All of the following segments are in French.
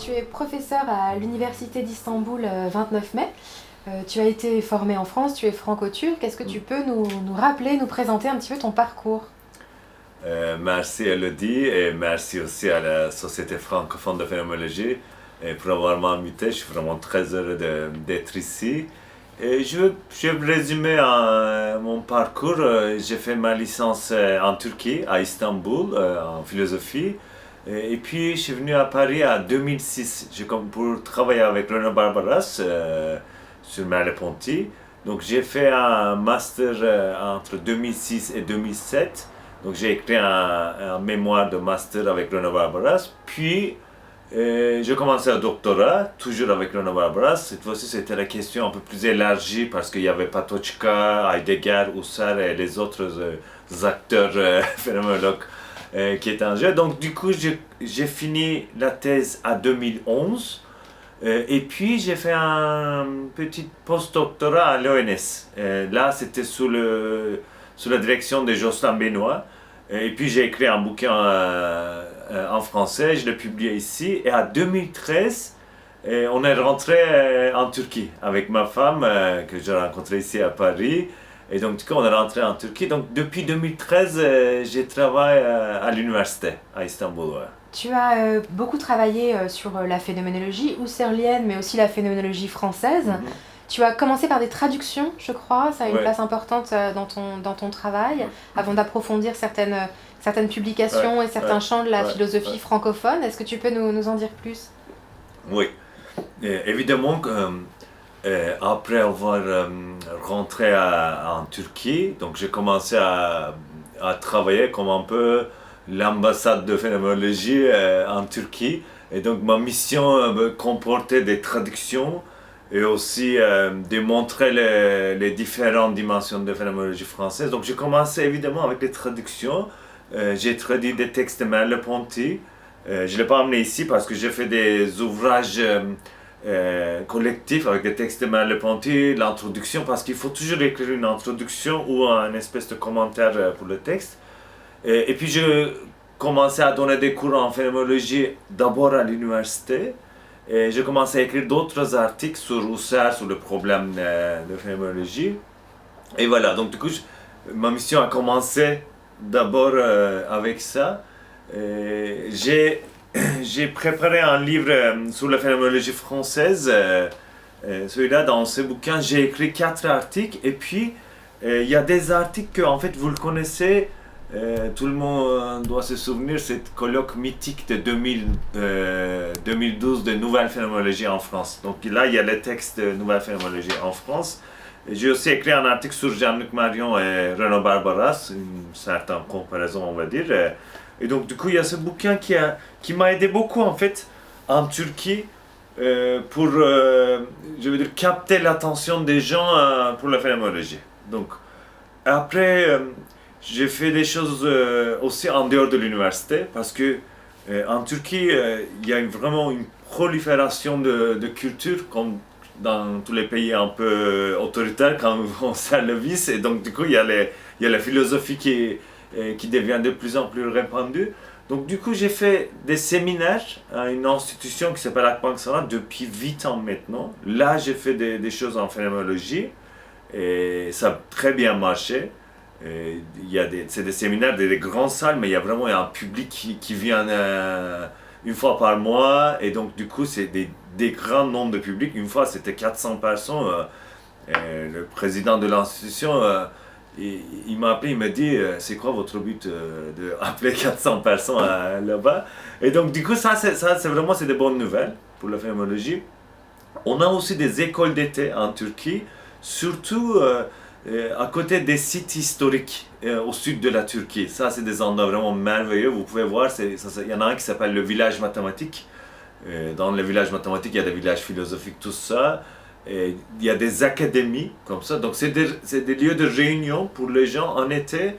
tu es professeur à l'Université d'Istanbul 29 mai. Tu as été formé en France, tu es franco-turc. Est-ce que tu peux nous rappeler, nous présenter un petit peu ton parcours? Merci Elodie et merci aussi à la Société francophone de phénoménologie pour avoir m'invité. Je suis vraiment très heureux d'être ici. Et je vais résumer mon parcours. J'ai fait ma licence en Turquie, à Istanbul, en philosophie. Et puis je suis venu à Paris en 2006 pour travailler avec Renaud Barbaras sur Merleau-Ponty. Donc j'ai fait un master entre 2006 et 2007. Donc j'ai écrit un mémoire de master avec Renaud Barbaras. Puis j'ai commencé un doctorat, toujours avec Renaud Barbaras. Cette fois-ci, c'était la question un peu plus élargie parce qu'il y avait Patočka, Heidegger, Husserl et les autres acteurs phénoménologues qui étaient en jeu. Donc du coup, j'ai fini la thèse en 2011. Et puis j'ai fait un petit post-doctorat à l'ONS. Là, c'était sous la direction de Jocelyn Benoît. Et puis j'ai écrit un bouquin en français, je l'ai publié ici. Et en 2013, on est rentré en Turquie avec ma femme que j'ai rencontrée ici à Paris. Et donc du coup, on est rentré en Turquie. Donc depuis 2013, j'ai travaillé à l'université à Istanbul. Ouais. Tu as beaucoup travaillé sur la phénoménologie husserlienne, mais aussi la phénoménologie française. Tu as commencé par des traductions, je crois, ça a une place importante dans ton travail, avant d'approfondir certaines publications et certains champs de la philosophie francophone. Est-ce que tu peux nous en dire plus? Oui, évidemment, après avoir rentré en Turquie, donc j'ai commencé à travailler comme un peu l'ambassade de phénoménologie en Turquie. Et donc ma mission comportait des traductions et aussi de montrer les différentes dimensions de phénoménologie française. Donc j'ai commencé évidemment avec les traductions. J'ai traduit des textes de Merleau-Ponty. Je ne l'ai pas amené ici parce que j'ai fait des ouvrages collectifs avec des textes de Merleau-Ponty, l'introduction, parce qu'il faut toujours écrire une introduction ou un espèce de commentaire pour le texte. Et puis je commençais à donner des cours en phénoménologie d'abord à l'université. Et j'ai commencé à écrire d'autres articles sur Husserl, sur le problème de phénoménologie. Et voilà, donc du coup, ma mission a commencé d'abord avec ça. J'ai préparé un livre sur la phénoménologie française. Celui-là, dans ce bouquin, j'ai écrit 4 articles. Et puis, il y a des articles que, en fait, vous le connaissez. Tout le monde doit se souvenir, cette colloque mythique de 2012 de Nouvelle Phénoménologie en France. Donc là, il y a les textes de Nouvelle Phénoménologie en France. J'ai aussi écrit un article sur Jean-Luc Marion et Renaud Barbaras, une certaine comparaison, on va dire. Et donc, du coup, il y a ce bouquin qui m'a aidé beaucoup, en fait, en Turquie, pour, je veux dire, capter l'attention des gens pour la phénoménologie. Donc, après, j'ai fait des choses aussi en dehors de l'université, parce que en Turquie, il y a vraiment une prolifération de culture, comme dans tous les pays un peu autoritaires, quand on serre le vice. Et donc, du coup, il y a la philosophie qui devient de plus en plus répandue. Donc, du coup, j'ai fait des séminaires à une institution qui s'appelle Akbank Sanat depuis 8 ans maintenant. Là, j'ai fait des choses en phénoménologie et ça a très bien marché. C'est des séminaires, des grandes salles, mais il y a vraiment un public qui vient une fois par mois. Et donc, du coup, c'est des grands nombres de publics. Une fois, c'était 400 personnes. Le président de l'institution, il m'a appelé, il m'a dit c'est quoi votre but d'appeler 400 personnes là-bas? Et donc, du coup, ça c'est vraiment des bonnes nouvelles pour la phénoménologie. On a aussi des écoles d'été en Turquie, surtout à côté des sites historiques au sud de la Turquie. Ça, c'est des endroits vraiment merveilleux. Vous pouvez voir, il y en a un qui s'appelle le village mathématique. Dans le village mathématique, il y a des villages philosophiques, tout ça. Et il y a des académies comme ça. Donc, c'est des lieux de réunion pour les gens en été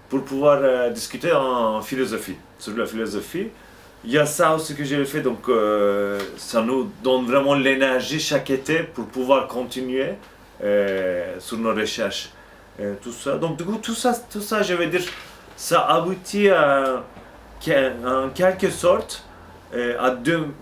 pour pouvoir discuter en philosophie, sur la philosophie. Il y a ça aussi que j'ai fait. Donc, ça nous donne vraiment l'énergie chaque été pour pouvoir continuer sur nos recherches, tout ça. Donc du coup, tout ça, je vais dire, ça aboutit en quelque sorte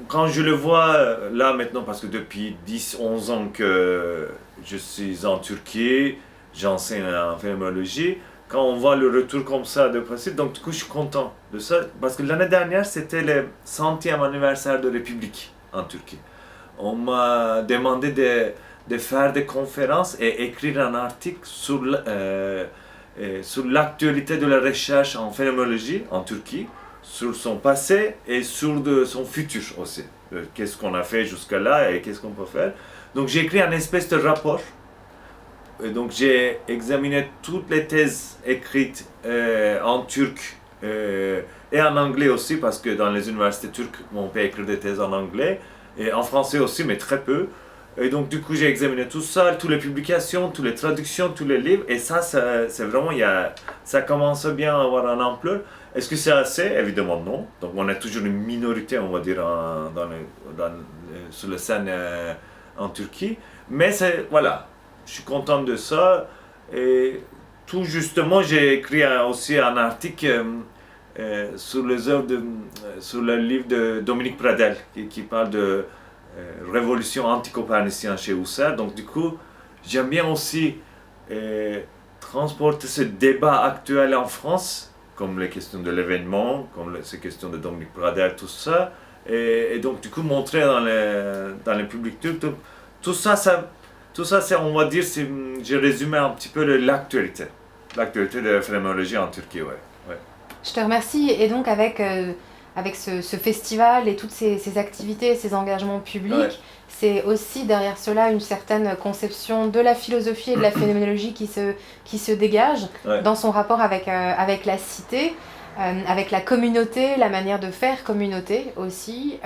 Quand je le vois là maintenant, parce que depuis 10-11 ans que je suis en Turquie, j'enseigne en phénoménologie, quand on voit le retour comme ça de principe, donc du coup je suis content de ça, parce que l'année dernière c'était le 100e anniversaire de République en Turquie. On m'a demandé de faire des conférences et écrire un article sur l'actualité de la recherche en phénoménologie en Turquie, sur son passé et sur son futur aussi. Qu'est-ce qu'on a fait jusqu'à là et qu'est-ce qu'on peut faire. Donc j'ai écrit un espèce de rapport. Et donc j'ai examiné toutes les thèses écrites en turc et en anglais aussi, parce que dans les universités turques, on peut écrire des thèses en anglais, et en français aussi, mais très peu. Et donc du coup j'ai examiné tout ça, toutes les publications, toutes les traductions, tous les livres, et ça c'est vraiment, ça commence bien à avoir un ampleur. Est-ce que c'est assez? Évidemment non. Donc on est toujours une minorité, on va dire, sur la scène en Turquie. Mais voilà, je suis content de ça. Et tout justement, j'ai écrit aussi un article sur les œuvres sur le livre de Dominique Pradel, qui parle de révolution anti-copernicienne chez Husserl. Donc du coup, j'aime bien aussi transporter ce débat actuel en France, comme les questions de l'événement, comme ces questions de Dominique Pradel, tout ça, et donc du coup montrer dans les publics turcs, tout ça, c'est, on va dire, j'ai résumé un petit peu l'actualité de la phénoménologie en Turquie, ouais. Je te remercie. Et donc avec ce festival et toutes ces activités, ces engagements publics, c'est aussi derrière cela une certaine conception de la philosophie et de la phénoménologie qui se dégage dans son rapport avec la cité, avec la communauté, la manière de faire communauté aussi.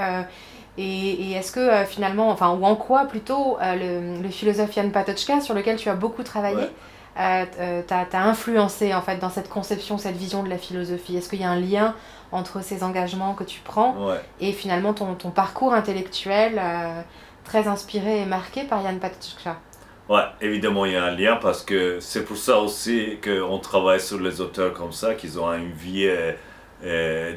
Et est-ce que finalement, enfin, ou en quoi plutôt, le philosophe Jan Patočka, sur lequel tu as beaucoup travaillé, t'as influencé en fait dans cette conception, cette vision de la philosophie? Est-ce qu'il y a un lien entre ces engagements que tu prends et finalement ton parcours intellectuel très inspiré et marqué par Jan Patočka? Ouais, évidemment il y a un lien, parce que c'est pour ça aussi qu'on travaille sur les auteurs comme ça, qu'ils ont une vie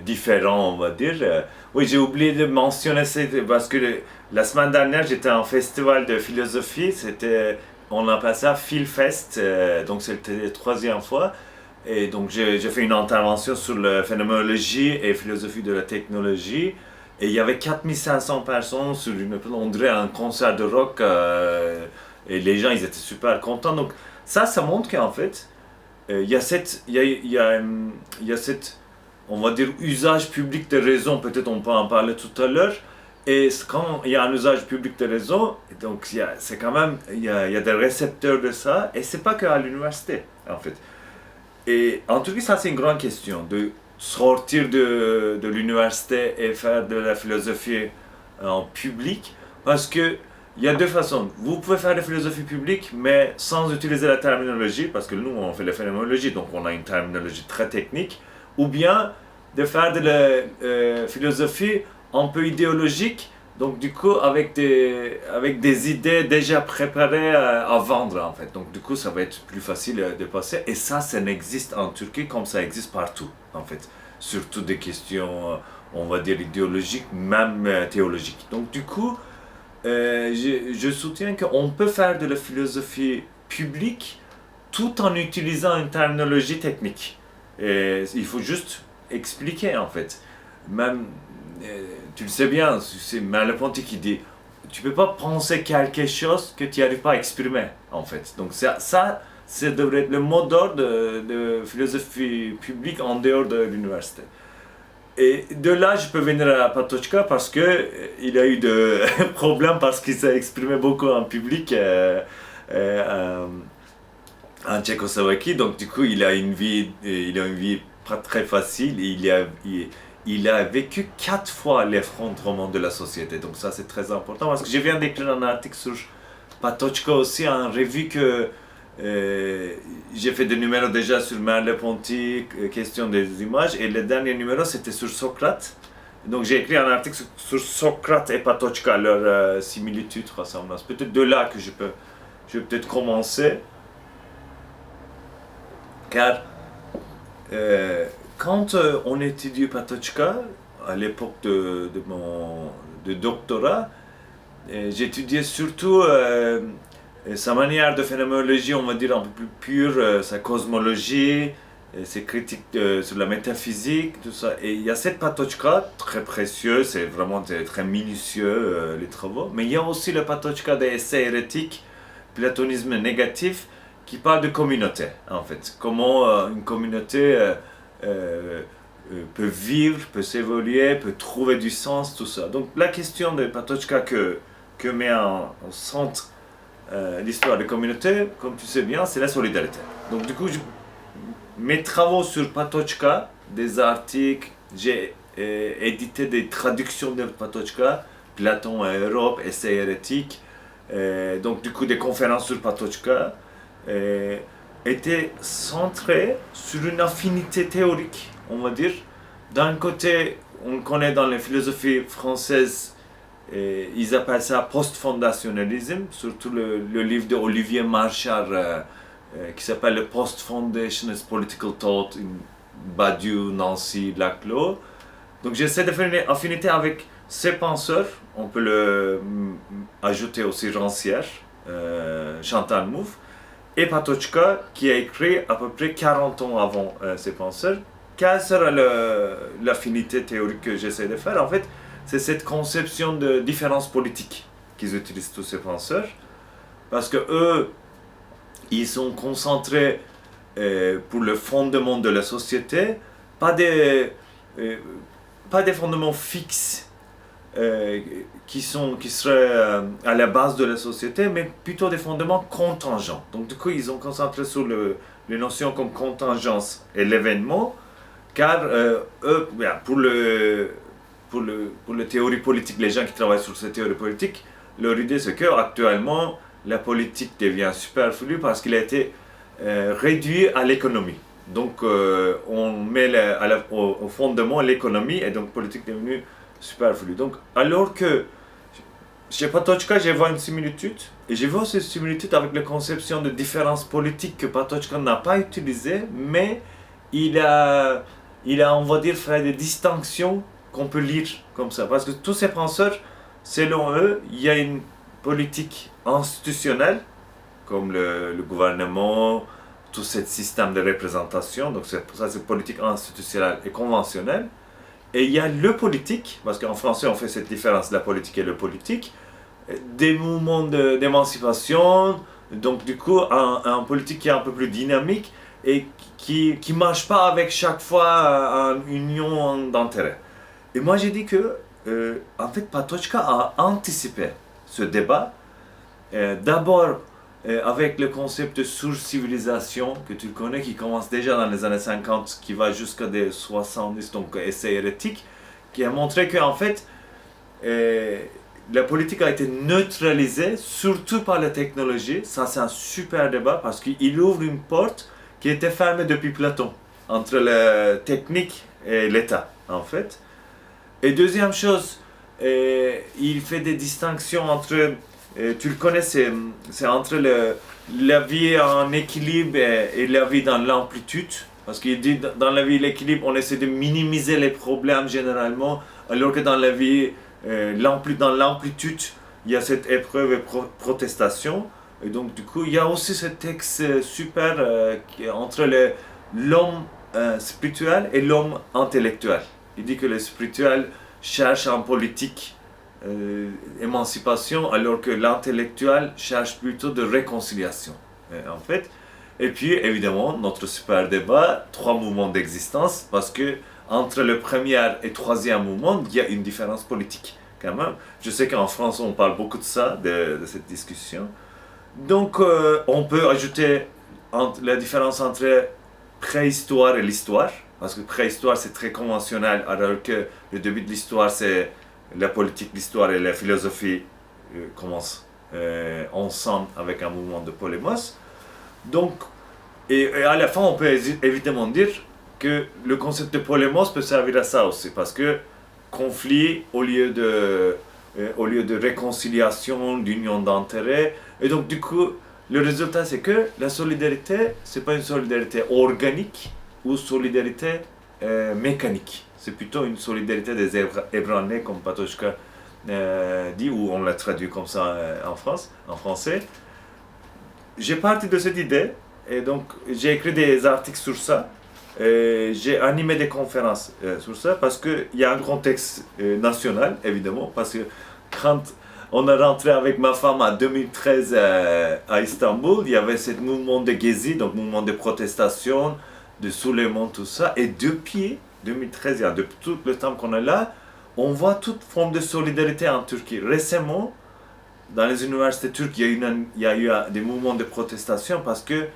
différente, on va dire. Oui, j'ai oublié de mentionner ça, parce que la semaine dernière j'étais en festival de philosophie, on appelle ça Philfest, donc c'était la 3e fois. Et donc j'ai fait une intervention sur la phénoménologie et philosophie de la technologie. Et il y avait 4500 personnes sur on dirait un concert de rock. Et les gens, ils étaient super contents. Donc ça montre qu'en fait, il y a cette, on va dire, usage public de raison. Peut-être on peut en parler tout à l'heure. Et quand il y a un usage public de raison, donc c'est quand même, il y a des récepteurs de ça. Et c'est pas qu'à l'université, en fait. Et en Turquie, ça c'est une grande question, de sortir de l'université et faire de la philosophie en public, parce que il y a deux façons. Vous pouvez faire de la philosophie publique, mais sans utiliser la terminologie, parce que nous on fait la phénoménologie, donc on a une terminologie très technique, ou bien de faire de la philosophie un peu idéologique, donc du coup avec des idées déjà préparées à vendre en fait. Donc du coup ça va être plus facile de passer, et ça n'existe en Turquie comme ça existe partout en fait. Surtout des questions, on va dire, idéologiques, même théologiques. Donc du coup, je soutiens qu'on peut faire de la philosophie publique tout en utilisant une terminologie technique. Et il faut juste expliquer en fait. Même tu le sais bien, c'est Merleau-Ponty qui dit tu peux pas penser quelque chose que tu n'arrives pas à exprimer en fait. Donc ça devrait être le mot d'ordre de philosophie publique en dehors de l'université. Et de là, je peux venir à Patočka parce que il a eu des problèmes, parce qu'il s'est exprimé beaucoup en public en Tchécoslovaquie. Donc du coup, il a une vie pas très facile. Il a vécu 4 fois l'effondrement de la société. Donc ça, c'est très important, parce que je viens d'écrire un article sur Patočka aussi, en revue que j'ai fait des numéros déjà sur Merleau-Ponty, question des images, et le dernier numéro c'était sur Socrate. Donc j'ai écrit un article sur Socrate et Patočka, leur similitude, ressemblance. Peut-être de là que je vais peut-être commencer. Car quand on étudie Patočka à l'époque de mon doctorat, j'étudiais surtout sa manière de phénoménologie, on va dire un peu plus pure, sa cosmologie, ses critiques sur la métaphysique, tout ça. Et il y a cette Patočka, très précieux, c'est vraiment très minutieux les travaux, mais il y a aussi le Patočka des essais hérétiques, platonisme négatif, qui parle de communauté, en fait. Comment une communauté peut vivre, peut s'évoluer, peut trouver du sens, tout ça. Donc la question de Patočka que met en centre l'histoire des communautés, comme tu sais bien, c'est la solidarité. Donc du coup, mes travaux sur Patočka, des articles, j'ai édité des traductions de Patočka, Platon et Europe, essais hérétiques, donc du coup des conférences sur Patočka, étaient centrées sur une affinité théorique, on va dire. D'un côté, on connaît dans les philosophies françaises, ils appellent ça post-fondationalisme, surtout le livre d'Olivier Marchard qui s'appelle le Post-Foundationist Political Thought, Badiou, Nancy, Laclos. Donc j'essaie de faire une affinité avec ces penseurs, on peut ajouter aussi Rancière, Chantal Mouffe, et Patočka, qui a écrit à peu près 40 ans avant ces penseurs. Quelle sera l'affinité théorique que j'essaie de faire? En fait, c'est cette conception de différence politique qu'ils utilisent tous ces penseurs, parce que eux, ils sont concentrés pour le fondement de la société, pas des fondements fixes qui seraient à la base de la société, mais plutôt des fondements contingents. Donc du coup, ils ont concentré sur les notions comme contingence et l'événement, car eux, pour la théorie politique, les gens qui travaillent sur cette théorie politique, leur idée c'est qu'actuellement, la politique devient superflue parce qu'il a été réduit à l'économie. Donc on met au fondement l'économie et donc politique est devenue superflue. Donc alors que chez Patočka, je vois une similitude et je vois cette similitude avec la conception de différence politique que Patočka n'a pas utilisée, mais il a on va dire fait des distinctions qu'on peut lire comme ça, parce que tous ces penseurs, selon eux, il y a une politique institutionnelle, comme le gouvernement, tout ce système de représentation, donc ça c'est politique institutionnelle et conventionnelle. Et il y a le politique, parce qu'en français on fait cette différence, la politique et le politique, des mouvements d'émancipation, donc du coup un politique qui est un peu plus dynamique et qui ne marche pas avec chaque fois une union d'intérêts. Et moi j'ai dit que, en fait, Patočka a anticipé ce débat, d'abord avec le concept de surcivilisation que tu connais, qui commence déjà dans les années 50, qui va jusqu'à des 70, donc essai hérétique, qui a montré qu'en fait, la politique a été neutralisée, surtout par la technologie. Ça c'est un super débat parce qu'il ouvre une porte qui était fermée depuis Platon, entre la technique et l'État, en fait. Et deuxième chose, il fait des distinctions entre, tu le connais, c'est entre la vie en équilibre et la vie dans l'amplitude. Parce qu'il dit dans la vie, l'équilibre, on essaie de minimiser les problèmes généralement, alors que dans la vie, dans l'amplitude, il y a cette épreuve et protestation. Et donc du coup, il y a aussi ce texte super entre l'homme spirituel et l'homme intellectuel. Il dit que le spirituel cherche en politique émancipation, alors que l'intellectuel cherche plutôt de réconciliation, en fait. Et puis, évidemment, notre super débat, 3 mouvements d'existence, parce que entre le premier et troisième mouvement, il y a une différence politique, quand même. Je sais qu'en France, on parle beaucoup de ça, de cette discussion. Donc, on peut ajouter la différence entre préhistoire et l'histoire, parce que préhistoire c'est très conventionnel, alors que le début de l'histoire c'est la politique, l'histoire et la philosophie commencent ensemble avec un mouvement de polémos. Donc, et à la fin on peut évidemment dire que le concept de polémos peut servir à ça aussi, parce que conflit au lieu de réconciliation, d'union d'intérêts. Et donc du coup, le résultat c'est que la solidarité, c'est pas une solidarité organique ou solidarité mécanique. C'est plutôt une solidarité des ébranlés, comme Patochka dit, ou on l'a traduit comme ça en français. J'ai parti de cette idée, et donc j'ai écrit des articles sur ça. J'ai animé des conférences sur ça parce qu'il y a un contexte national, évidemment, parce que quand on est rentré avec ma femme en 2013 à Istanbul, il y avait ce mouvement de Gezi, donc mouvement de protestation, de soulèvement, tout ça. Et depuis 2013, depuis tout le temps qu'on est là, on voit toute forme de solidarité en Turquie. Récemment, dans les universités turques, il y a eu des mouvements de protestation parce qu'il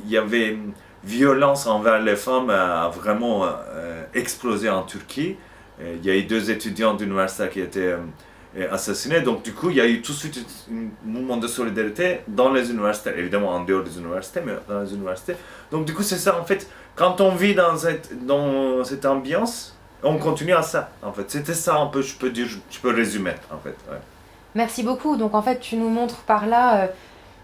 y avait une violence envers les femmes a vraiment explosé en Turquie. Il y a eu 2 étudiants d'université qui étaient assassinés. Donc du coup, il y a eu tout de suite un mouvement de solidarité dans les universités, évidemment en dehors des universités, mais dans les universités. Donc du coup, c'est ça en fait, quand on vit dans cette ambiance, on continue à ça en fait. C'était ça un peu, je peux résumer en fait. Ouais. Merci beaucoup. Donc en fait, tu nous montres par là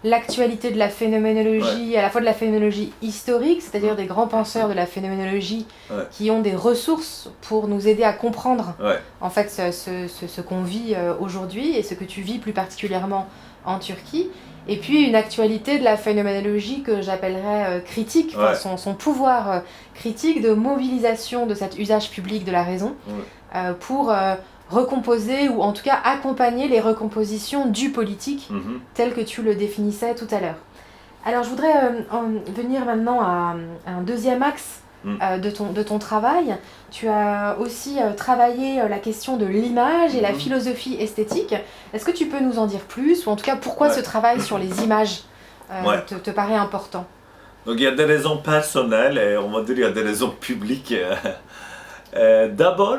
l'actualité de la phénoménologie, à la fois de la phénoménologie historique, c'est-à-dire des grands penseurs de la phénoménologie qui ont des ressources pour nous aider à comprendre en fait ce qu'on vit aujourd'hui et ce que tu vis plus particulièrement en Turquie. Et puis une actualité de la phénoménologie que j'appellerais critique, son pouvoir critique de mobilisation de cet usage public de la raison pour recomposer ou en tout cas accompagner les recompositions du politique tel que tu le définissais tout à l'heure. Alors je voudrais venir maintenant à un deuxième axe de ton travail. Tu as aussi travaillé la question de l'image et la philosophie esthétique. Est-ce que tu peux nous en dire plus ou en tout cas pourquoi ce travail sur les images te paraît important? Donc il y a des raisons personnelles et on va dire il y a des raisons publiques. D'abord,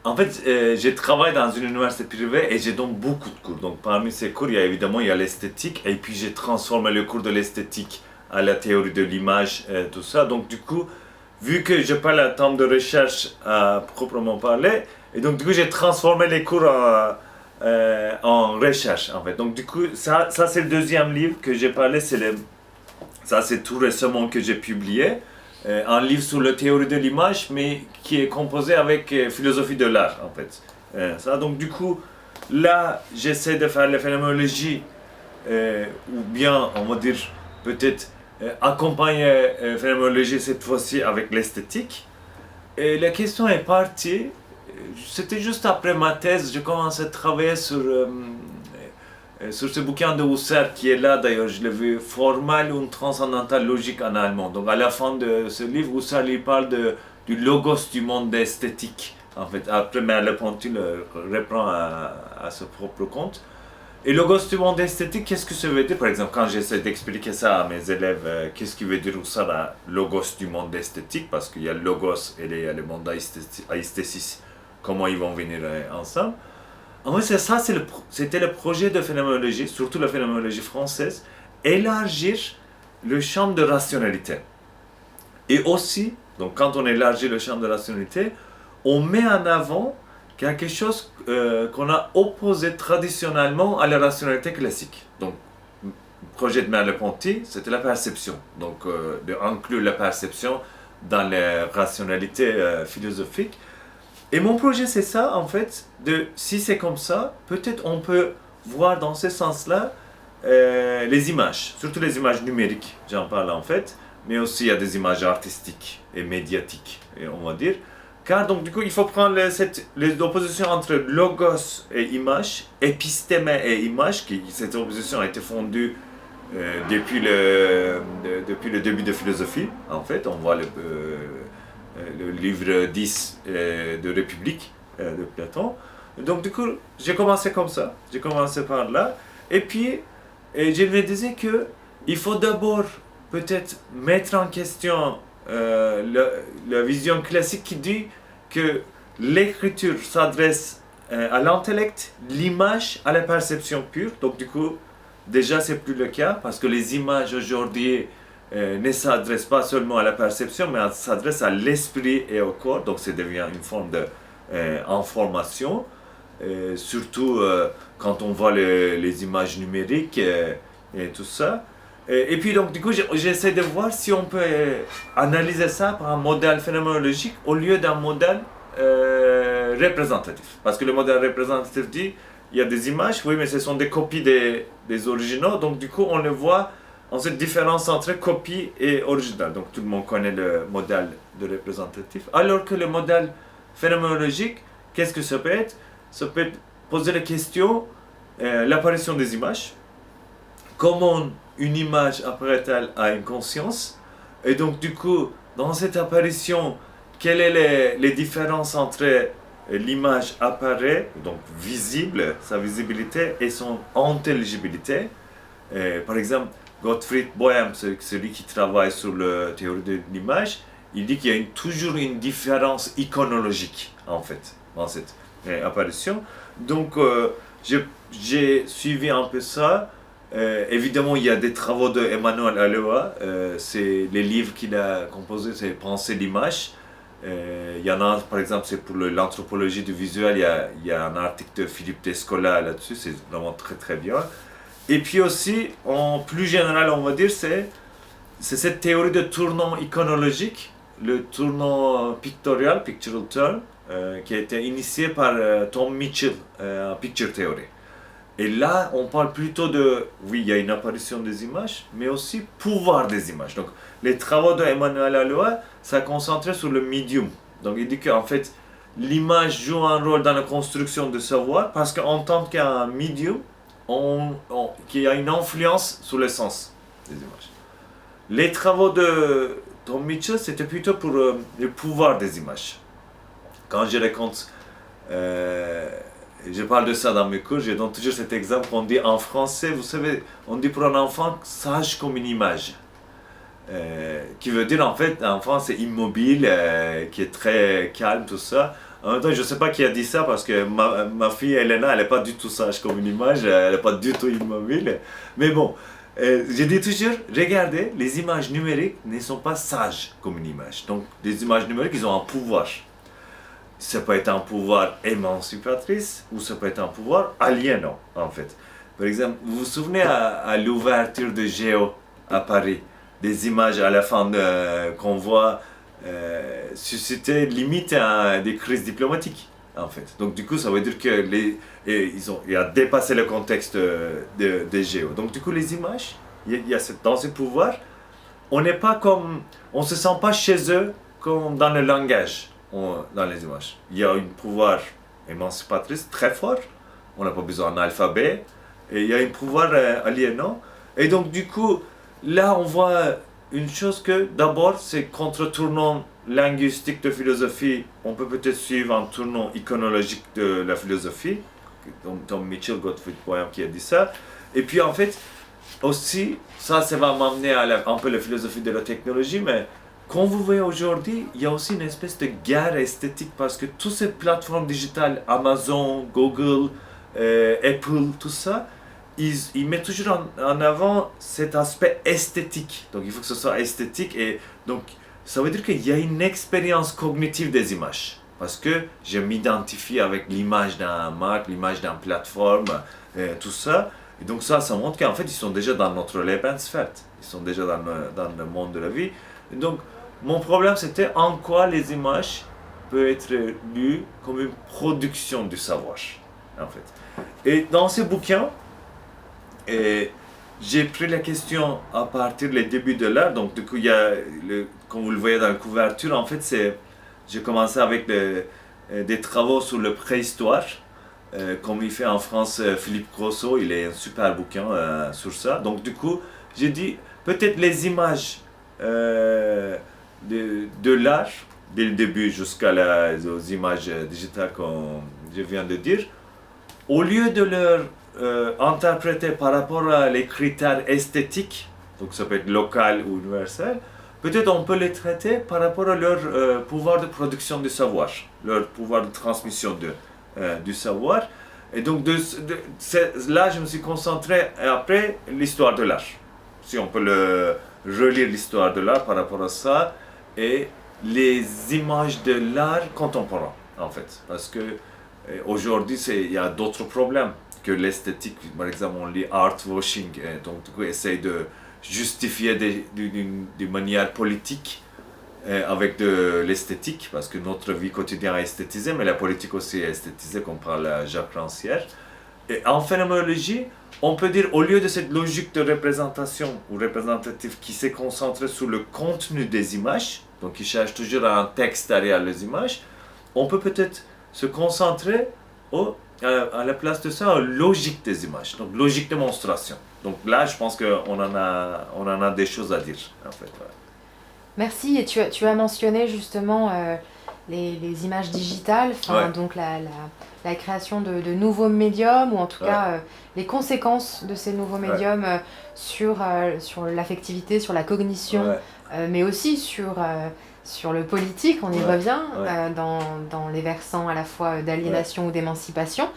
en fait, je travaille dans une université privée et je donne beaucoup de cours. Donc, parmi ces cours, il y a l'esthétique et puis j'ai transformé le cours de l'esthétique à la théorie de l'image et tout ça. Donc, du coup, vu que je parle en termes de recherche à proprement parler, et donc, du coup, j'ai transformé les cours en recherche, en fait. Donc, du coup, ça c'est le deuxième livre que j'ai parlé. Ça, c'est tout récemment que j'ai publié. Un livre sur la théorie de l'image, mais qui est composé avec philosophie de l'art, en fait. Donc, du coup, là, j'essaie de faire la phénoménologie, ou bien, on va dire, peut-être accompagner la phénoménologie cette fois-ci avec l'esthétique. Et la question est partie, c'était juste après ma thèse, j'ai commencé à travailler sur ce bouquin de Husserl qui est là d'ailleurs, je l'ai vu, Formale und transcendentale logique en allemand. Donc à la fin de ce livre, Husserl il parle du logos du monde esthétique. En fait, après Merleau-Ponty le reprend à son propre compte. Et logos du monde esthétique, qu'est-ce que ça veut dire? Par exemple, quand j'essaie d'expliquer ça à mes élèves, qu'est-ce qui veut dire Husserl à logos du monde esthétique? Parce qu'il y a le logos et il y a le monde aesthétique, comment ils vont venir ensemble. En fait, c'était le projet de phénoménologie, surtout la phénoménologie française, élargir le champ de rationalité. Et aussi, donc quand on élargit le champ de rationalité, on met en avant quelque chose qu'on a opposé traditionnellement à la rationalité classique. Donc, le projet de Merleau-Ponty, c'était la perception. Donc, d'inclure la perception dans les rationalités philosophiques. Et mon projet, c'est ça, en fait, si c'est comme ça, peut-être on peut voir dans ce sens-là les images, surtout les images numériques, j'en parle en fait, mais aussi il y a des images artistiques et médiatiques, on va dire. Car donc du coup, il faut prendre l'opposition entre logos et image, épistémé et image, cette opposition a été fondue depuis le début de philosophie, en fait, on voit le livre 10 de République de Platon. Donc du coup, j'ai commencé comme ça, j'ai commencé par là, et puis je me disais que il faut d'abord peut-être mettre en question la vision classique qui dit que l'écriture s'adresse à l'intellect, l'image à la perception pure. Donc du coup, déjà c'est plus le cas, parce que les images aujourd'hui ne s'adresse pas seulement à la perception, mais s'adresse à l'esprit et au corps, donc ça devient une forme d'information, surtout quand on voit les images numériques et tout ça. Et puis donc du coup j'essaie de voir si on peut analyser ça par un modèle phénoménologique au lieu d'un modèle représentatif. Parce que le modèle représentatif dit il y a des images, oui, mais ce sont des copies des originaux, donc du coup on le voit en cette différence entre copie et original. Donc tout le monde connaît le modèle de représentatif. Alors que le modèle phénoménologique, qu'est-ce que ça peut être? Ça peut être poser la question, l'apparition des images, comment une image apparaît-elle à une conscience, et donc du coup, dans cette apparition, quelles sont les différences entre l'image apparaît, donc visible, sa visibilité, et son intelligibilité. Par exemple, Gottfried Boehm, celui qui travaille sur la théorie de l'image, il dit qu'il y a toujours une différence iconologique, en fait, dans cette apparition. Donc, j'ai suivi un peu ça. Évidemment, il y a des travaux de Emmanuel Alois, c'est les livres qu'il a composés, c'est Penser l'image. Il y en a, par exemple, c'est pour l'anthropologie du visuel, il y a un article de Philippe Descola là-dessus, c'est vraiment très très bien. Et puis aussi, en plus général, on va dire, c'est cette théorie de tournant iconologique, le tournant pictorial, pictorial turn, qui a été initié par Tom Mitchell, en Picture Theory. Et là, on parle plutôt de, oui, il y a une apparition des images, mais aussi pouvoir des images. Donc, les travaux de Emmanuel Alois, ça concentrait sur le médium. Donc, il dit qu'en fait, l'image joue un rôle dans la construction de savoir, parce qu'en tant qu'un médium, qui a une influence sur le sens des images. Les travaux de Tom Mitchell, c'était plutôt pour le pouvoir des images. Quand je raconte... je parle de ça dans mes cours, je donne toujours cet exemple qu'on dit en français, vous savez, on dit pour un enfant sage comme une image. Qui veut dire en fait, un enfant c'est immobile, qui est très calme, tout ça. En même temps, je ne sais pas qui a dit ça parce que ma fille Elena, elle n'est pas du tout sage comme une image, elle n'est pas du tout immobile. Mais bon, je dis toujours, regardez, les images numériques ne sont pas sages comme une image. Donc, les images numériques, ils ont un pouvoir. Ça peut être un pouvoir émancipatrice ou ça peut être un pouvoir aliénant, en fait. Par exemple, vous vous souvenez à l'ouverture de Géo à Paris, des images à la fin qu'on voit susciter limite des crises diplomatiques, en fait. Donc du coup, ça veut dire que il a dépassé le contexte de Géo. Donc du coup, les images, dans ce pouvoir, on n'est pas comme, on se sent pas chez eux comme dans le langage. Dans les images. Il y a un pouvoir émancipatrice très fort, on n'a pas besoin d'un alphabet, et il y a un pouvoir aliénant. Et donc du coup, là on voit une chose que d'abord c'est contre tournant linguistique de philosophie, on peut peut-être suivre un tournant iconologique de la philosophie, donc Tom Mitchell, Gottfried Boehm qui a dit ça. Et puis en fait, aussi, ça va m'amener à un peu la philosophie de la technologie, mais quand vous voyez aujourd'hui, il y a aussi une espèce de guerre esthétique parce que toutes ces plateformes digitales, Amazon, Google, Apple, tout ça, ils mettent toujours en avant cet aspect esthétique. Donc il faut que ce soit esthétique et donc ça veut dire qu'il y a une expérience cognitive des images. Parce que je m'identifie avec l'image d'un marque, l'image d'une plateforme, tout ça. Et donc ça montre qu'en fait ils sont déjà dans notre Lebenswelt. Ils sont déjà dans le monde de la vie. Et donc mon problème, c'était en quoi les images peuvent être lues comme une production du savoir, en fait. Et dans ce bouquin, j'ai pris la question à partir du début de l'art. Donc, du coup, il y a, comme vous le voyez dans la couverture, en fait, j'ai commencé avec des travaux sur la préhistoire, comme il fait en France Philippe Grosso. Il a un super bouquin sur ça. Donc, du coup, j'ai dit, peut-être les images de l'art, dès le début jusqu'à aux images digitales comme je viens de dire, au lieu de leur interpréter par rapport à les critères esthétiques, donc ça peut être local ou universel, peut-être on peut les traiter par rapport à leur pouvoir de production du savoir, leur pouvoir de transmission du savoir. Et donc là, je me suis concentré après l'histoire de l'art. Si on peut relire l'histoire de l'art par rapport à ça, et les images de l'art contemporain, en fait. Parce que aujourd'hui, il y a d'autres problèmes que l'esthétique. Par exemple, on lit art washing, donc du coup, essaye justifier d'une manière politique avec de l'esthétique, parce que notre vie quotidienne est esthétisée, mais la politique aussi est esthétisée, comme parle Jacques Rancière. Et en phénoménologie, on peut dire, au lieu de cette logique de représentation ou représentative qui s'est concentrée sur le contenu des images, donc qui cherche toujours un texte derrière les images, on peut peut-être se concentrer à la place de ça, en logique des images, donc logique de monstration. Donc là, je pense qu'on en a des choses à dire, en fait. Ouais. Merci, et tu as mentionné justement les images digitales, Ouais. donc la création de nouveaux médiums, ou en tout cas les conséquences de ces nouveaux médiums sur l'affectivité, sur la cognition, mais aussi sur le politique, on y revient, dans les versants à la fois d'aliénation ou d'émancipation.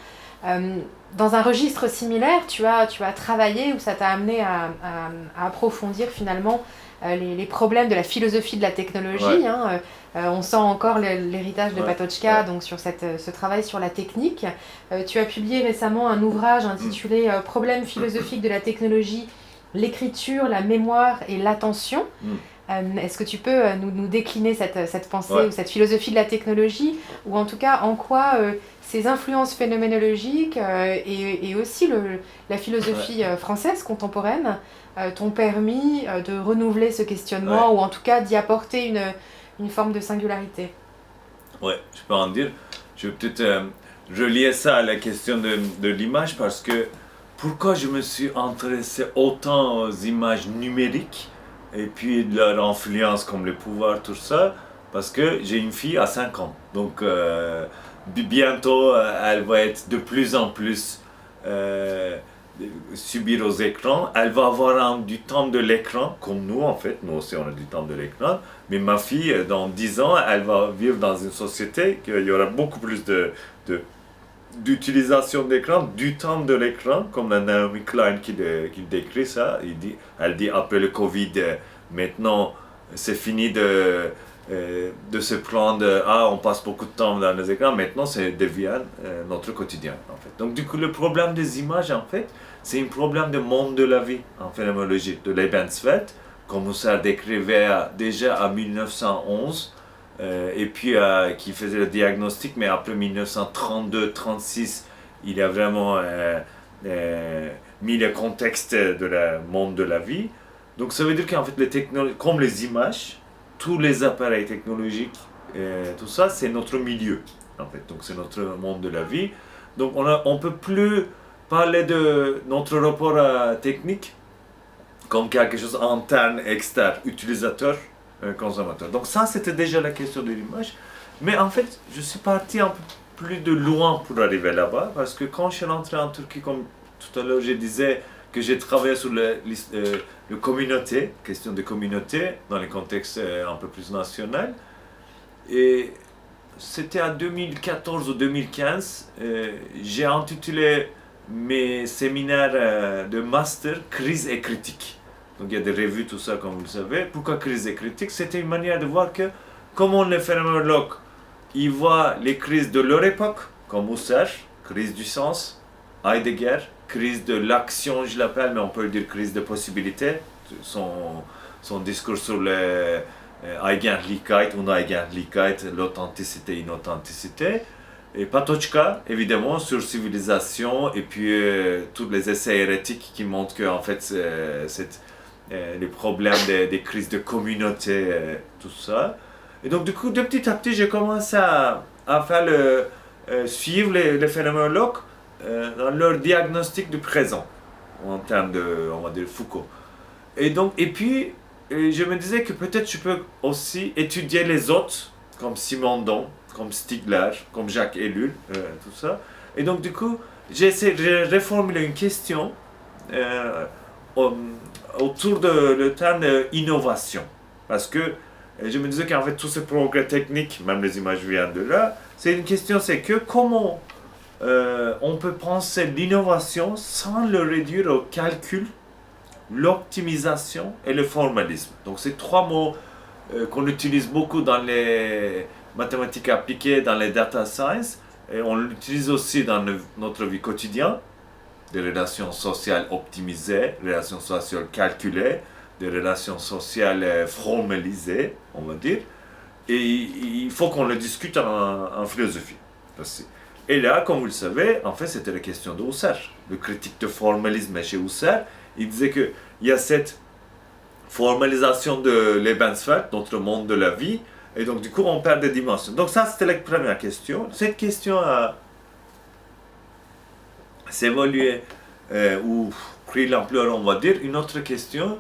Dans un registre similaire, tu as travaillé, ou ça t'a amené à approfondir finalement les problèmes de la philosophie de la technologie. On sent encore l'héritage de Patočka, donc sur ce travail sur la technique. Tu as publié récemment un ouvrage intitulé Problèmes philosophiques de la technologie, l'écriture, la mémoire et l'attention. Est-ce que tu peux nous décliner cette pensée ou cette philosophie de la technologie, ou en tout cas en quoi ces influences phénoménologiques et aussi la philosophie française contemporaine t'ont permis de renouveler ce questionnement, ou en tout cas d'y apporter une forme de singularité? Ouais, je peux en dire. Je vais peut-être relier ça à la question de l'image, parce que pourquoi je me suis intéressé autant aux images numériques et puis de leur influence comme le pouvoir, tout ça, parce que j'ai une fille à 5 ans. Donc bientôt, elle va être de plus en plus subir aux écrans. Elle va avoir du temps de l'écran, comme nous en fait. Nous aussi on a du temps de l'écran. Mais ma fille, dans 10 ans, elle va vivre dans une société qu'il y aura beaucoup plus d'utilisation d'écran, du temps de l'écran, comme la Naomi Klein qui décrit ça. Elle dit après le Covid, maintenant c'est fini de se prendre, on passe beaucoup de temps dans les écrans, maintenant ça devient notre quotidien en fait. Donc du coup le problème des images en fait, c'est un problème de monde de la vie en phénoménologie, de Lebenswelt, comme Husserl décrivait déjà en 1911, et puis qui faisait le diagnostic, mais après 1932-36, il a vraiment mis le contexte de le monde de la vie. Donc ça veut dire qu'en fait, comme les images, tous les appareils technologiques, tout ça, c'est notre milieu, en fait. Donc c'est notre monde de la vie. Donc on peut plus parler de notre rapport technique comme quelque chose interne, externe, utilisateur, consommateur. Donc ça, c'était déjà la question de l'image. Mais en fait, je suis parti un peu plus de loin pour arriver là-bas, parce que quand je suis rentré en Turquie, comme tout à l'heure je disais, que j'ai travaillé sur le communauté, question de communauté, dans les contextes un peu plus national. Et c'était en 2014 ou 2015, j'ai intitulé mes séminaires de master « Crise et critique ». Donc il y a des revues, tout ça, comme vous le savez. Pourquoi crise et critique? C'était une manière de voir que comment les phénoménologues ils voient les crises de leur époque, comme Husserl, crise du sens, Heidegger, crise de l'action, je l'appelle, mais on peut dire crise de possibilité. Son discours sur le Eigentlichkeit, Uneigentlichkeit, l'authenticité, inauthenticité. Et Patočka, évidemment, sur civilisation, et puis tous les essais hérétiques qui montrent que en fait, les problèmes des crises de communauté, tout ça. Et donc, du coup, de petit à petit, j'ai commencé à faire suivre les phénoménologues dans leur diagnostic du présent, en termes de, on va dire, Foucault. Et puis, je me disais que peut-être je peux aussi étudier les autres, comme Simondon, comme Stigler, comme Jacques Ellul, tout ça. Et donc, du coup, j'ai essayé de reformuler une question autour le terme innovation. Parce que je me disais qu'en fait, tous ces progrès techniques, même les images viennent de là, c'est une question, c'est que comment on peut penser l'innovation sans le réduire au calcul, l'optimisation et le formalisme. Donc, c'est trois mots qu'on utilise beaucoup dans les mathématiques appliquées, dans les data science, et on l'utilise aussi dans notre vie quotidienne. des relations sociales optimisées, des relations sociales calculées, des relations sociales formalisées, on va dire. Et il faut qu'on le discute en philosophie aussi. Et là, comme vous le savez, en fait, c'était la question de Husserl. Le critique de formalisme chez Husserl, il disait qu'il y a cette formalisation de Lebenswelt, notre monde de la vie, et donc du coup, on perd des dimensions. Donc ça, c'était la première question. Cette question a s'évolué ou pris l'ampleur, on va dire. Une autre question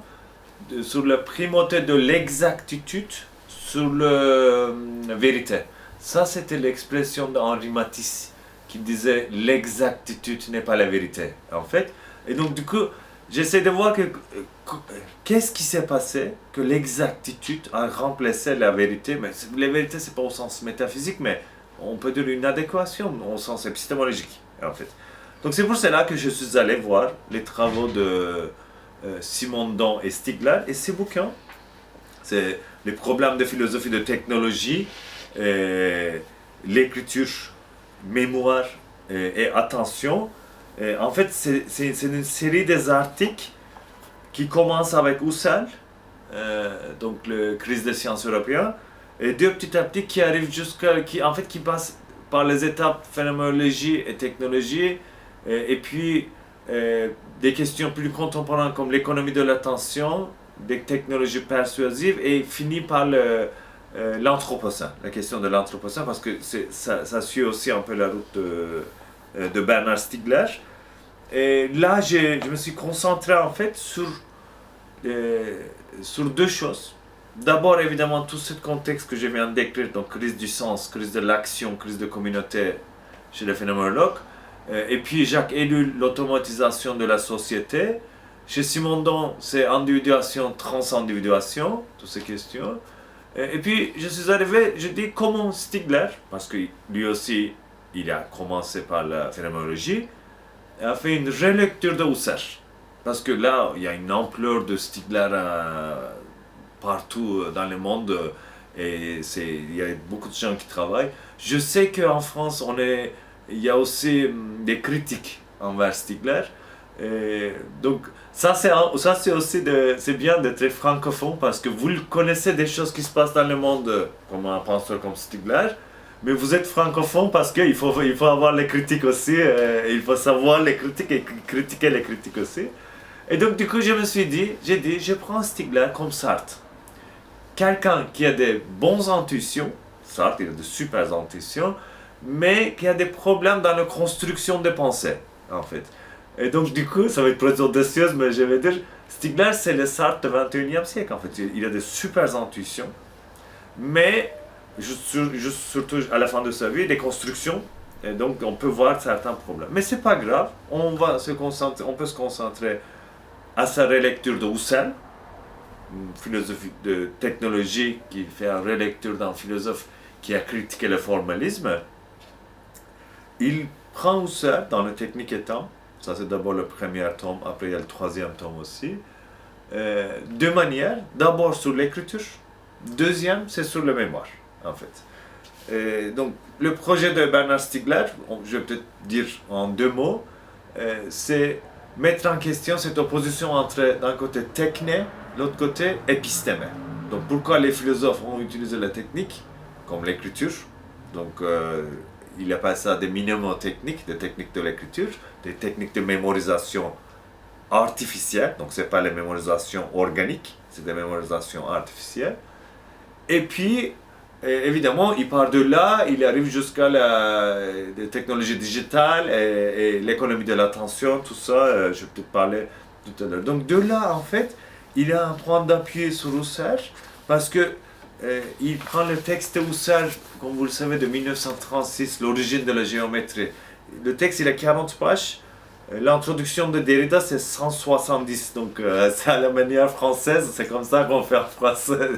sur la primauté de l'exactitude sur la vérité. Ça, c'était l'expression d'Henri Matisse qui disait l'exactitude n'est pas la vérité, en fait. Et donc, du coup, j'essaie de voir qu'est-ce qui s'est passé que l'exactitude a remplacé la vérité. Mais la vérité, c'est pas au sens métaphysique, mais on peut dire une adéquation au sens épistémologique, en fait. Donc, c'est pour cela que je suis allé voir les travaux de Simondon et Stigler. Et ces bouquins, c'est les problèmes de philosophie de technologie, l'écriture, mémoire et attention. Et en fait, c'est une série des articles qui commencent avec Husserl, donc le crise des sciences européennes, et deux petits articles qui arrivent qui passent par les étapes phénoménologie et technologie, et puis des questions plus contemporaines comme l'économie de l'attention, des technologies persuasives, et finit par l'anthropocène, la question de l'anthropocène, parce que ça suit aussi un peu la route de Bernard Stiegler. Et là, je me suis concentré en fait sur deux choses. D'abord, évidemment, tout ce contexte que je viens de décrire, donc crise du sens, crise de l'action, crise de communauté chez les phénoménologues. Et puis Jacques Ellul, l'automatisation de la société. Chez Simondon, c'est individuation, transindividuation, toutes ces questions. Et puis je suis arrivé, je dis comment Stigler, parce que lui aussi, il a commencé par la phénoménologie, a fait une relecture de Husserl. Parce que là, il y a une ampleur de Stigler partout dans le monde, et il y a beaucoup de gens qui travaillent. Je sais qu'en France, il y a aussi des critiques envers Stigler. Et donc, ça c'est aussi c'est bien d'être francophone parce que vous connaissez des choses qui se passent dans le monde comme un penseur comme Stigler, mais vous êtes francophone parce qu'il faut avoir les critiques aussi, il faut savoir les critiques et critiquer les critiques aussi. Et donc, du coup, je prends Stigler comme Sartre. Quelqu'un qui a des bonnes intuitions, Sartre, il a de super intuitions, mais qui a des problèmes dans la construction des pensées, en fait. Et donc, du coup, ça va être très audacieux, mais je vais dire, Stigler, c'est le Sartre du 21e siècle, en fait. Il a des super intuitions, mais surtout à la fin de sa vie, des constructions, et donc on peut voir certains problèmes. Mais c'est pas grave, on peut se concentrer à sa relecture de Husserl, une philosophie de technologie qui fait une relecture d'un philosophe qui a critiqué le formalisme. Il prend Husserl dans le Technique et Temps, ça c'est d'abord le premier tome, après il y a le troisième tome aussi, deux manières, d'abord sur l'écriture, deuxième c'est sur la mémoire en fait. Donc le projet de Bernard Stiegler, je vais peut-être dire en deux mots, c'est mettre en question cette opposition entre d'un côté techné, l'autre côté épistémé. Donc pourquoi les philosophes ont utilisé la technique comme l'écriture, donc il appelle ça des mnémotechniques, des techniques de l'écriture, des techniques de mémorisation artificielle, donc ce n'est pas la mémorisation organique, c'est des mémorisations artificielles. Et puis, évidemment, il part de là, il arrive jusqu'à les technologies digitales et l'économie de l'attention, tout ça, je vais peut-être parler tout à l'heure. Donc de là, en fait, il a un point d'appui sur Husserl, parce que il prend le texte de Husserl, comme vous le savez, de 1936, l'origine de la géométrie. Le texte, il a 40 pages. L'introduction de Derrida, c'est 170. Donc, c'est à la manière française. C'est comme ça qu'on fait en français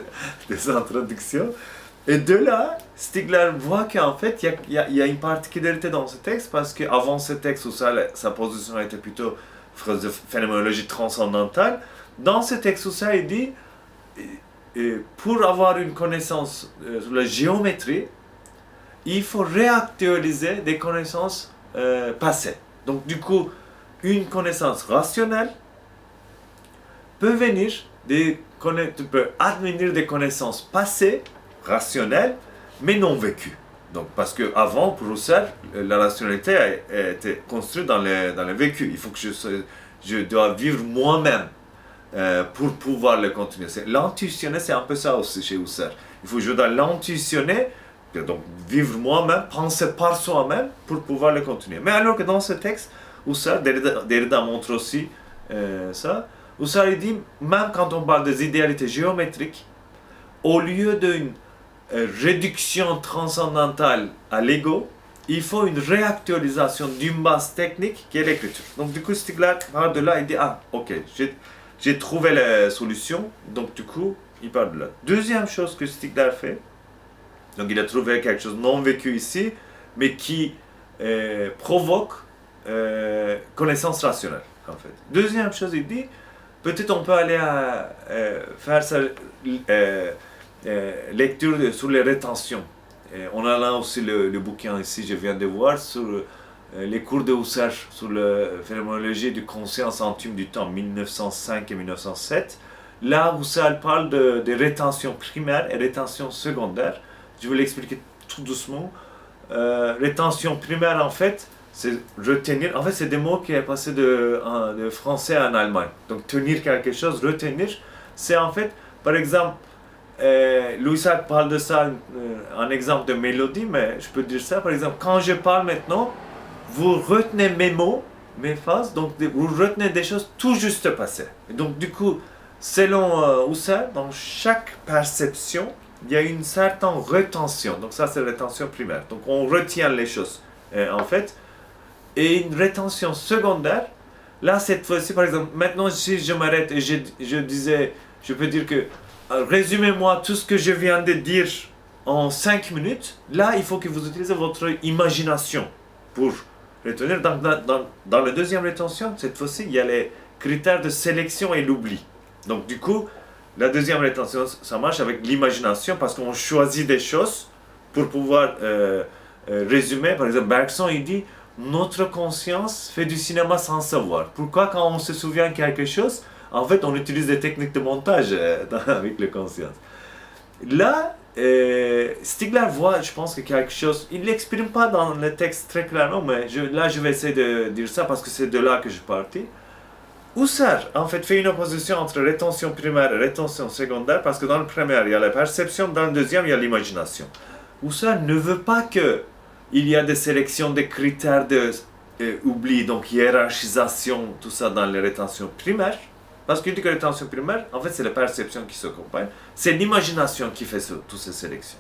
des introductions. Et de là, Stigler voit qu'en fait, il y a une particularité dans ce texte, parce qu'avant ce texte, Husserl, sa position était plutôt phénoménologie transcendantale. Dans ce texte, Husserl, il dit, pour avoir une connaissance sur la géométrie, il faut réactualiser des connaissances passées. Donc du coup, une connaissance rationnelle peut venir tu peux advenir des connaissances passées, rationnelles, mais non vécues. Donc, parce qu'avant, pour Husserl, la rationalité a été construite dans le vécu. Il faut que je dois vivre moi-même pour pouvoir le continuer. L'intuitionner, c'est un peu ça aussi chez Husserl. Il faut que je dois l'intuitionner, donc vivre moi-même, penser par soi-même pour pouvoir le continuer. Mais alors que dans ce texte, Husserl, Derrida montre aussi ça, Husserl dit, même quand on parle des idéalités géométriques, au lieu d'une réduction transcendantale à l'ego, il faut une réactualisation d'une base technique qui est l'écriture. Donc du coup, Stigler part de là, il dit, ah, ok, j'ai trouvé la solution, donc du coup, il part de là. Deuxième chose que Stigler fait, donc il a trouvé quelque chose non vécu ici, mais qui provoque connaissance rationnelle, en fait. Deuxième chose, il dit, peut-être on peut aller faire sa lecture sur les rétentions. On a là aussi le bouquin ici, je viens de voir, sur les cours de Husserl sur la phénoménologie de conscience intime du temps, 1905 et 1907. Là, Husserl parle de rétention primaire et rétention secondaire. Je vais l'expliquer tout doucement. Rétention primaire, en fait, c'est retenir. En fait, c'est des mots qui sont passés de français en allemand. Donc, tenir quelque chose, retenir, c'est en fait, par exemple, Louis Sartre parle de ça, un exemple de mélodie, mais je peux dire ça, par exemple, quand je parle maintenant, vous retenez mes mots, mes phrases, donc vous retenez des choses tout juste passées. Et donc, du coup, selon Husserl, dans chaque perception, il y a une certaine rétention. Donc, ça, c'est la rétention primaire. Donc, on retient les choses, en fait. Et une rétention secondaire, là, cette fois-ci, par exemple, maintenant, si je m'arrête et je peux dire que résumez-moi tout ce que je viens de dire en 5 minutes. Là, il faut que vous utilisez votre imagination pour retenir. Dans la deuxième rétention, cette fois-ci, il y a les critères de sélection et l'oubli. Donc, du coup, la deuxième rétention, ça marche avec l'imagination parce qu'on choisit des choses pour pouvoir résumer. Par exemple, Bergson, il dit notre conscience fait du cinéma sans savoir. Pourquoi, quand on se souvient de quelque chose, en fait, on utilise des techniques de montage avec la conscience. Là, Stigler voit, je pense, que quelque chose, il ne l'exprime pas dans le texte très clairement, mais là, je vais essayer de dire ça parce que c'est de là que je partais. Husserl, en fait, fait une opposition entre rétention primaire et rétention secondaire parce que dans le premier, il y a la perception, dans le deuxième, il y a l'imagination. Husserl ne veut pas qu'il y ait des sélections de critères d'oubli, donc hiérarchisation, tout ça dans les rétentions primaires. Parce qu'il dit que la rétention primaire, en fait, c'est la perception qui s'accompagne. C'est l'imagination qui fait toutes ces sélections.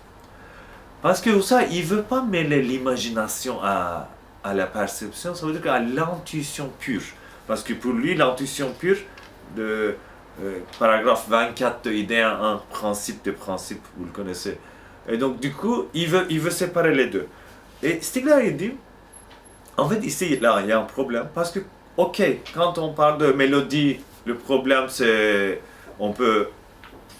Parce que Husserl, il ne veut pas mêler l'imagination à la perception, ça veut dire qu'à l'intuition pure. Parce que pour lui, l'intuition pure, de paragraphe 24 de Idée 1, principe de principe, vous le connaissez. Et donc, du coup, il veut séparer les deux. Et Stigler, il dit, en fait, ici, là, il y a un problème. Parce que, ok, quand on parle de mélodie, le problème, c'est, on peut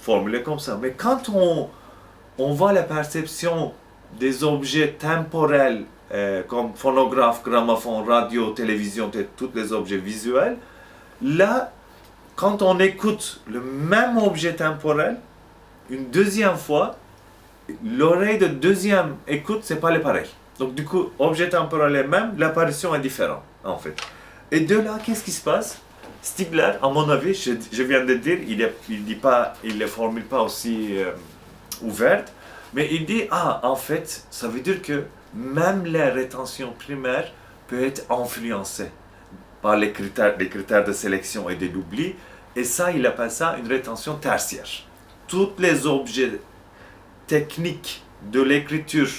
formuler comme ça. Mais quand on voit la perception des objets temporels, comme phonographe, gramophone, radio, télévision, tous les objets visuels, là, quand on écoute le même objet temporel, une deuxième fois, l'oreille de deuxième écoute, c'est pas le pareil. Donc du coup, objet temporel est même, l'apparition est différente, en fait. Et de là, qu'est-ce qui se passe? Stigler, à mon avis, je viens de dire, il ne formule pas aussi ouverte, mais il dit, en fait, ça veut dire que même la rétention primaire peut être influencée par les critères de sélection et de l'oubli, et ça, il appelle ça une rétention tertiaire. Tous les objets techniques de l'écriture,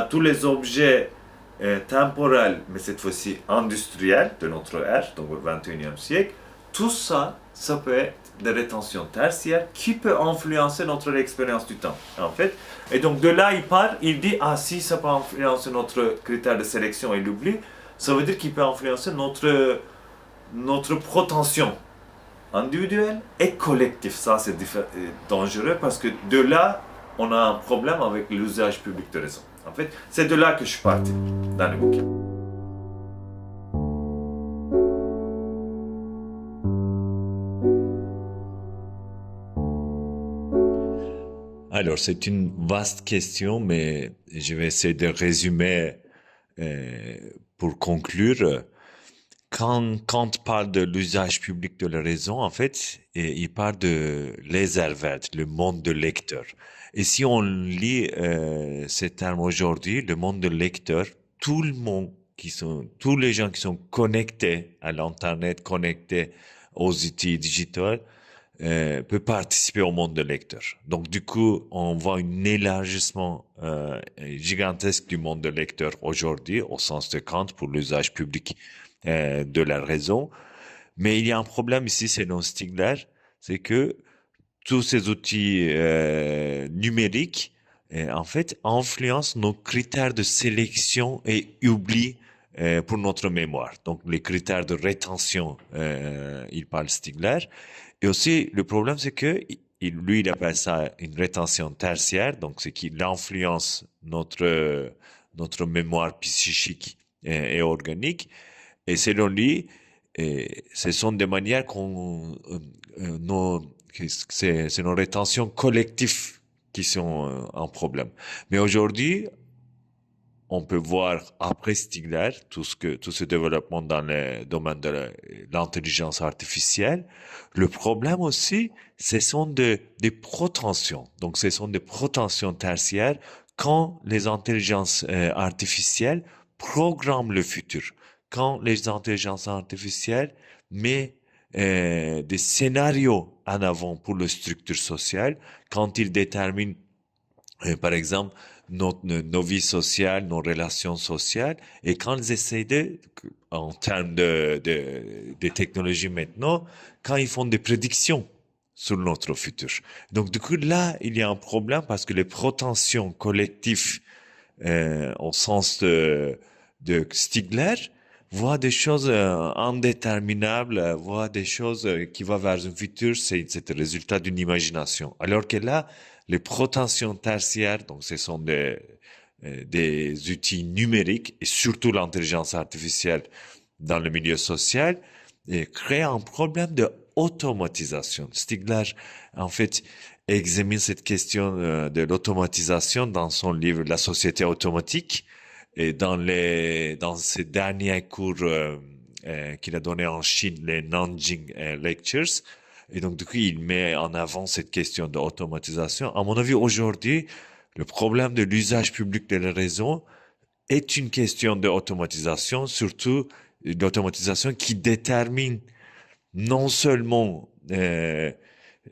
tous les objets temporels, mais cette fois-ci industriels de notre ère, donc au XXIe siècle, tout ça, ça peut être des rétentions tertiaires qui peut influencer notre expérience du temps, en fait. Et donc de là, il dit, si ça peut influencer notre critère de sélection et l'oubli, ça veut dire qu'il peut influencer notre protension individuelle et collective. Ça, c'est dangereux parce que de là, on a un problème avec l'usage public de raison. En fait, c'est de là que je suis parti dans le bouquin. Alors, c'est une vaste question, mais je vais essayer de résumer pour conclure. Quand Kant parle de l'usage public de la raison, en fait, il parle de Lesarwelt, le monde de lecteur. Et si on lit ces termes aujourd'hui, le monde de lecteur, tout le monde tous les gens qui sont connectés à l'internet, connectés aux outils digitaux, peut participer au monde de lecteur. Donc du coup, on voit un élargissement gigantesque du monde de lecteur aujourd'hui, au sens de Kant, pour l'usage public de la raison. Mais il y a un problème ici, c'est non Stigler, c'est que tous ces outils numériques, en fait, influencent nos critères de sélection et oublient pour notre mémoire. Donc, les critères de rétention, il parle Stigler. Et aussi, le problème, c'est que lui, il appelle ça une rétention tertiaire, donc c'est qu'il influence notre mémoire psychique et organique. Et selon lui, ce sont des manières c'est nos rétentions collectives qui sont un problème. Mais aujourd'hui, on peut voir après Stigler tout ce développement dans le domaine de l'intelligence artificielle. Le problème aussi, ce sont des protensions. Donc, ce sont des protensions tertiaires quand les intelligences artificielles programment le futur. Quand les intelligences artificielles mettent des scénarios en avant pour la structure sociale, quand ils déterminent, par exemple, nos vies sociales, nos relations sociales, et quand ils essaient en termes de technologie maintenant, quand ils font des prédictions sur notre futur. Donc du coup là, il y a un problème parce que les prétentions collectives, au sens de Stigler, voient des choses indéterminables, voient des choses qui vont vers un futur, c'est le résultat d'une imagination. Alors que là, les prétentions tertiaires, donc ce sont des outils numériques et surtout l'intelligence artificielle dans le milieu social, et créent un problème de automatisation. Stigler, en fait, examine cette question de l'automatisation dans son livre La société automatique, et dans ses derniers cours qu'il a donné en Chine, les Nanjing Lectures. Et donc, du coup, il met en avant cette question d'automatisation. À mon avis, aujourd'hui, le problème de l'usage public de la raison est une question d'automatisation, surtout d'automatisation qui détermine non seulement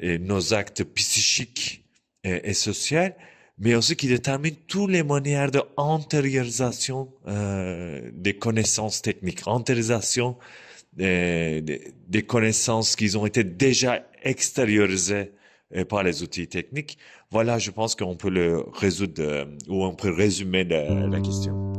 nos actes psychiques et sociaux, mais aussi qui détermine toutes les manières d'antériorisation des connaissances techniques, antériorisation des connaissances qui ont été déjà extériorisées par les outils techniques. Voilà, je pense qu'on peut le résoudre ou on peut résumer la question.